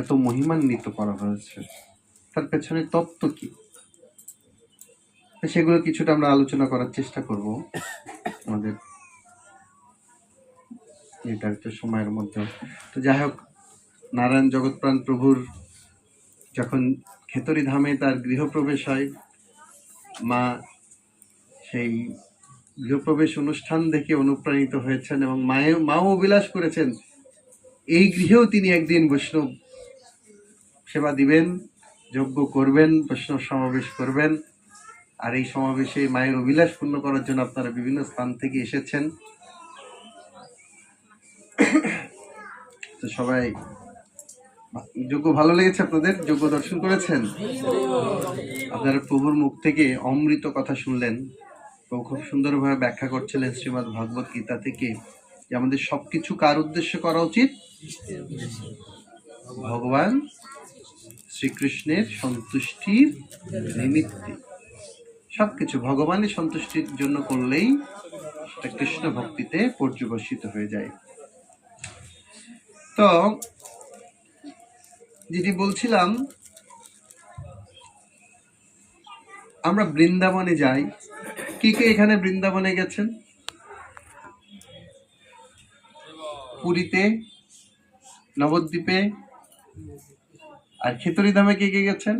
এত মহিমান্বিত করা হয়েছে, তার পেছনে তত্ত্ব কি, সেগুলো কিছুটা আমরা আলোচনা করার চেষ্টা করব আমাদের নির্ধারিত সময়ের মধ্যে। তো যাই হোক, নারায়ণ জগৎপ্রাণ প্রভুর যখন খেতরি ধামে তার গৃহপ্রবেশ হয়, মা সেই গৃহপ্রবেশ অনুষ্ঠান দেখে অনুপ্রাণিত হয়েছেন এবং মাও অভিলাষ করেছেন এই গৃহেও তিনি একদিন বৈষ্ণব সেবা দিবেন, যজ্ঞ করবেন, বৈষ্ণব সমাবেশ করবেন। আর এই সমাবেশে মায়ের অভিলাষ পূর্ণ করার জন্য আপনারা বিভিন্ন স্থান থেকে এসেছেন। তো সবাই যজ্ঞ ভালো লেগেছে? আপনাদের যজ্ঞ দর্শন করেছেন? আপনারা প্রভুর মুখ থেকে অমৃত কথা শুনলেন। প্রভু খুব সুন্দরভাবে ব্যাখ্যা করছিলেন শ্রীমদ্ ভগবত গীতা থেকে যে আমাদের সবকিছু কার উদ্দেশ্যে করা উচিত? ভগবান শ্রীকৃষ্ণের সন্তুষ্টির নিমিত্তে। সবকিছু ভগবানের সন্তুষ্টির জন্য করলেই সেটা কৃষ্ণ ভক্তিতে পর্যবসিত হয়ে যায়। তো যেটি বলছিলাম, আমরা বৃন্দাবনে যাই। কে কে এখানে বৃন্দাবনে গেছেন? পুরীতে, নবদ্বীপে, আর খেতরি ধামে কে কে গেছেন?